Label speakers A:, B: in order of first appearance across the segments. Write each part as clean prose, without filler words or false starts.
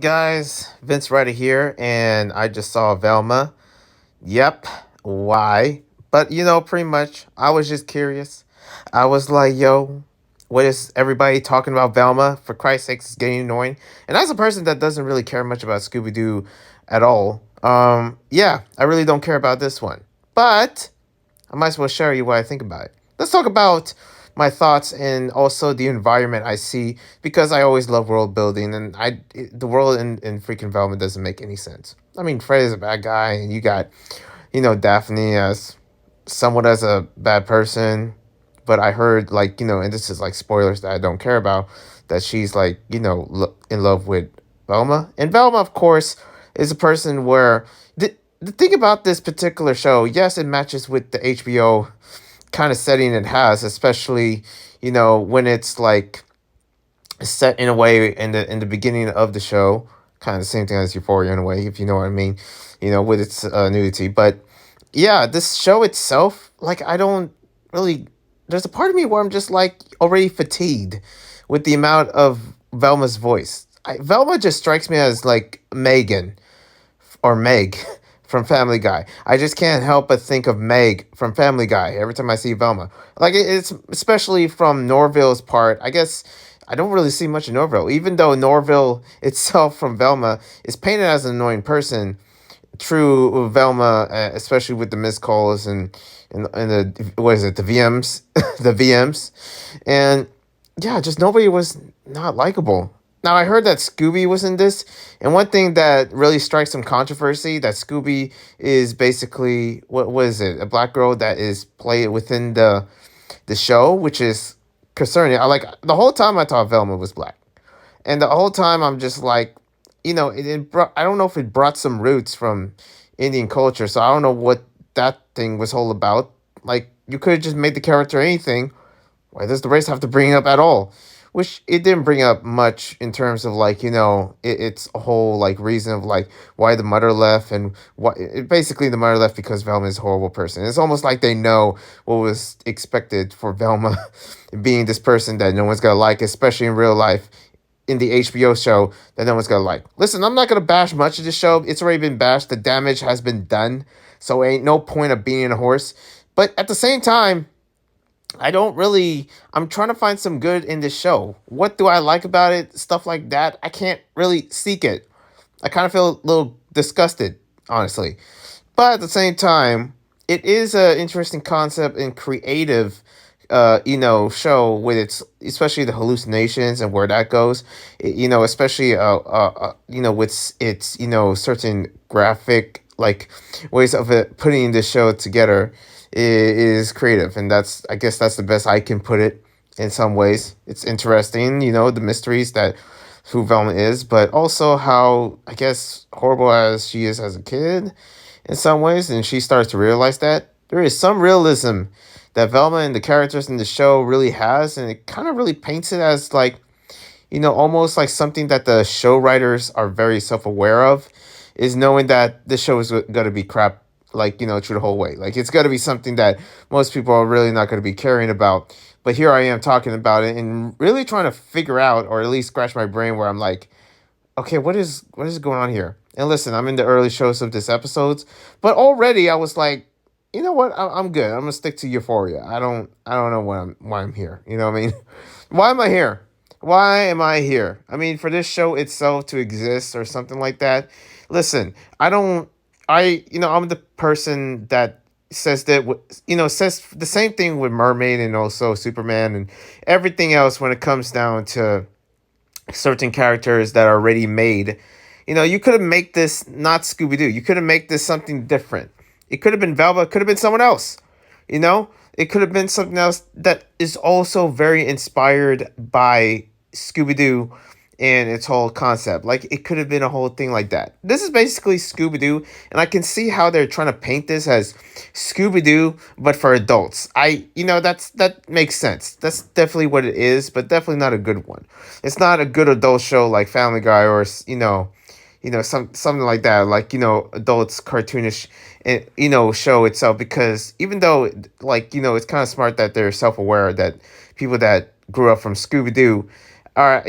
A: Guys, Vince Ryder here, and I just saw Velma. Yep, why? But pretty much, I was just curious. I was like, yo, what is everybody talking about Velma? For Christ's sakes, it's getting annoying. And as a person that doesn't really care much about Scooby Doo at all, yeah, I really don't care about this one. But I might as well share you what I think about it. Let's talk about my thoughts and also the environment I see because I always love world building and the world in freaking Velma doesn't make any sense. I mean, Fred is a bad guy and you got, Daphne as somewhat as a bad person, but I heard like, and this is like spoilers that I don't care about, that she's like, in love with Velma. And Velma, of course, is a person where the thing about this particular show, yes, it matches with the HBO kind of setting it has, especially when it's like set in a way in the beginning of the show, kind of the same thing as Euphoria in a way, if you know what I mean, with its nudity. But yeah, this show itself, like I don't really. There's a part of me where I'm just like already fatigued with the amount of Velma's voice. Velma just strikes me as like Megan or Meg from Family Guy. I just can't help but think of Meg from Family Guy every time I see Velma. Like it's especially from Norville's part. I guess I don't really see much of Norville, even though Norville itself from Velma is painted as an annoying person. True Velma, especially with the missed calls and the what is it, the VMs, the VMs, and yeah, just nobody was not likable. Now I heard that Scooby was in this, and one thing that really strikes some controversy that Scooby is basically what was it, a black girl that is played within the show, which is concerning. I like the whole time I thought Velma was black, and the whole time I'm just like, it brought, I don't know if it brought some roots from Indian culture, so I don't know what that thing was all about. Like you could have just made the character anything. Why does the race have to bring it up at all? Which it didn't bring up much in terms of like it's a whole like reason of like why the mother left and basically the mother left because Velma is a horrible person. It's almost like they know what was expected for Velma being this person that no one's gonna like, especially in real life in the HBO show that no one's gonna like. Listen, I'm not gonna bash much of the show. It's already been bashed. The damage has been done, so ain't no point of being a horse. But at the same time, I don't really. I'm trying to find some good in this show. What do I like about it? Stuff like that. I can't really seek it. I kind of feel a little disgusted, honestly. But at the same time, it is an interesting concept and creative, show with its, especially the hallucinations and where that goes. Especially, with its, certain graphic like ways of it putting the show together is creative, and that's I guess that's the best I can put it. In some ways, it's interesting, the mysteries that who Velma is, but also how I guess horrible as she is as a kid in some ways, and she starts to realize that there is some realism that Velma and the characters in the show really has, and it kind of really paints it as like, almost like something that the show writers are very self aware of, is knowing that this show is going to be crap, like, through the whole way. Like, it's going to be something that most people are really not going to be caring about. But here I am talking about it and really trying to figure out, or at least scratch my brain where I'm like, okay, what is going on here? And listen, I'm in the early shows of this episodes, but already I was like, you know what? I'm good. I'm gonna stick to Euphoria. I don't know why I'm here. You know what I mean? Why am I here? Why am I here? I mean, for this show itself to exist or something like that. Listen, I don't. I'm the person that says that. Says the same thing with Mermaid and also Superman and everything else when it comes down to certain characters that are already made. You could have made this not Scooby Doo. You could have made this something different. It could have been Velva. It could have been someone else. It could have been something else that is also very inspired by Scooby Doo and its whole concept. Like it could have been a whole thing like that. This is basically Scooby Doo, and I can see how they're trying to paint this as Scooby Doo, but for adults. That makes sense. That's definitely what it is, but definitely not a good one. It's not a good adult show like Family Guy or something like that, like adults cartoonish, show itself. Because even though like it's kind of smart that they're self aware that people that grew up from Scooby Doo are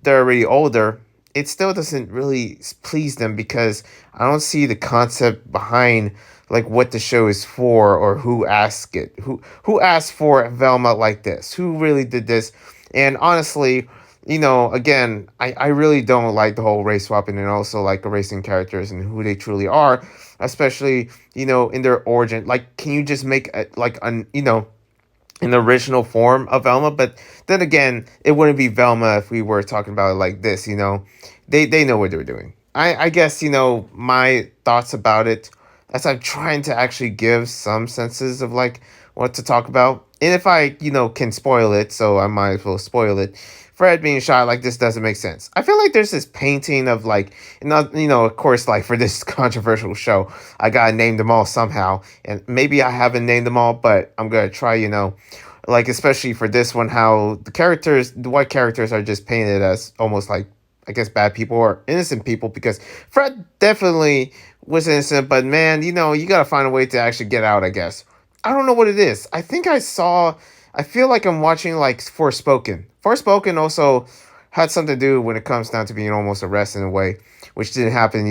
A: they're already older. it still doesn't really please them because I don't see the concept behind like what the show is for or who asked it. Who asked for Velma like this? Who really did this? And honestly, again, I really don't like the whole race swapping and also like erasing characters and who they truly are, especially, in their origin. Like, can you just make an original form of Velma? But then again, it wouldn't be Velma if we were talking about it like this. They know what they're doing. I guess, my thoughts about it as I'm trying to actually give some senses of like what to talk about. And if I, can spoil it, so I might as well spoil it. Fred being shot like this doesn't make sense. I feel like there's this painting of like, not, of course, like for this controversial show, I gotta name them all somehow. And maybe I haven't named them all, but I'm gonna try, like especially for this one, how the white characters are just painted as almost like, I guess, bad people or innocent people, because Fred definitely was innocent, but man, you gotta find a way to actually get out, I guess. I don't know what it is. I feel like I'm watching like Forspoken. Forspoken also had something to do when it comes down to being almost arrested in a way, which didn't happen,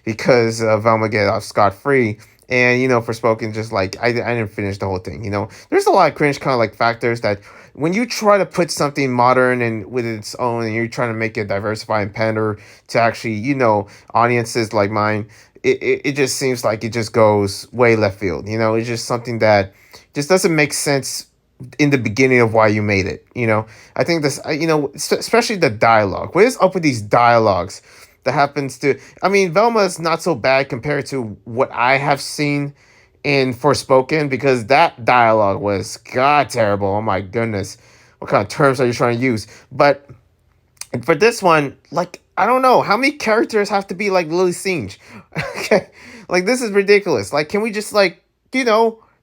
A: because Velma get off scot-free. And, Forspoken, just like, I didn't finish the whole thing, There's a lot of cringe kind of like factors that when you try to put something modern and with its own and you're trying to make it diversify and pander to actually, audiences like mine, it just seems like it just goes way left field. It's just something that just doesn't make sense in the beginning of why you made it. I think this, especially the dialogue. What is up with these dialogues that happens to, I mean, Velma is not so bad compared to what I have seen in Forspoken, because that dialogue was god terrible. Oh my goodness. What kind of terms are you trying to use? But for this one, like, I don't know how many characters have to be like Lily Singe. Okay, like this is ridiculous. Like, can we just like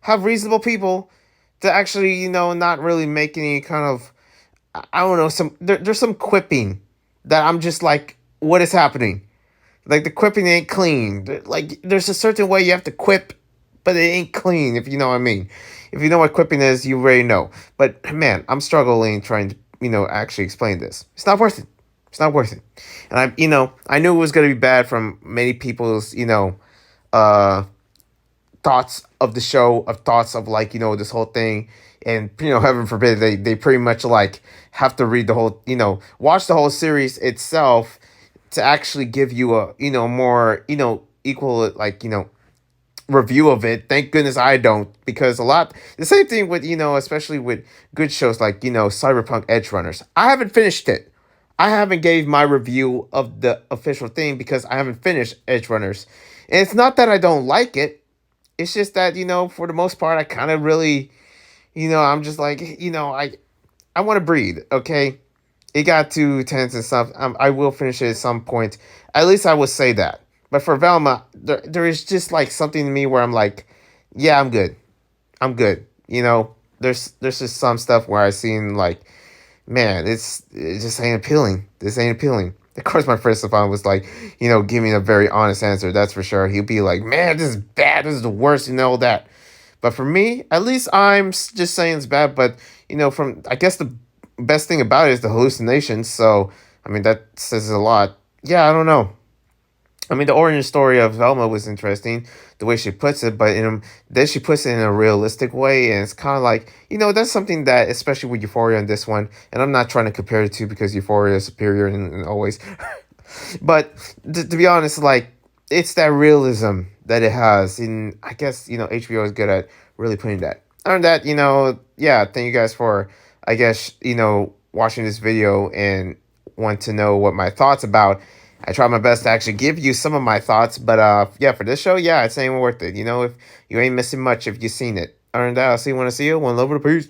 A: have reasonable people to actually not really make any kind of, I don't know, there's some quipping that I'm just like, what is happening? Like the quipping ain't clean. Like there's a certain way you have to quip, but it ain't clean. If you know what I mean. If you know what quipping is, you already know. But man, I'm struggling trying to actually explain this. It's not worth it. It's not worth it. And I knew it was gonna be bad from many people's uh thoughts of the show, of thoughts of like this whole thing. And heaven forbid they pretty much like have to read the whole watch the whole series itself to actually give you a more equal like review of it. Thank goodness I don't, because the same thing with especially with good shows like Cyberpunk Edge Runners. I haven't finished it. I haven't gave my review of the official thing because I haven't finished Edge Runners. And it's not that I don't like it. It's just that for the most part I kind of really I'm just like I want to breathe, okay? It got too tense and stuff. I will finish it at some point. At least I would say that. But for Velma, there is just like something to me where I'm like, yeah, I'm good. I'm good. There's just some stuff where I seen like, man, it just ain't appealing. This ain't appealing. Of course, my friend Stefan was like, giving a very honest answer. That's for sure. He'll be like, man, this is bad. This is the worst, that. But for me, at least I'm just saying it's bad. But, I guess the best thing about it is the hallucinations. So, I mean, that says a lot. Yeah, I don't know. I mean, the origin story of Velma was interesting, the way she puts it, but then she puts it in a realistic way, and it's kind of like, that's something that, especially with Euphoria and this one, and I'm not trying to compare the two because Euphoria is superior and always, but to be honest, like, it's that realism that it has, and I guess, HBO is good at really putting that. Other than that, yeah, thank you guys for, I guess, watching this video and want to know what my thoughts about. I try my best to actually give you some of my thoughts, but yeah, for this show, yeah, it's ain't worth it. If you ain't missing much if you've seen it. Other than that, I'll see you when I see you. One love, and peace.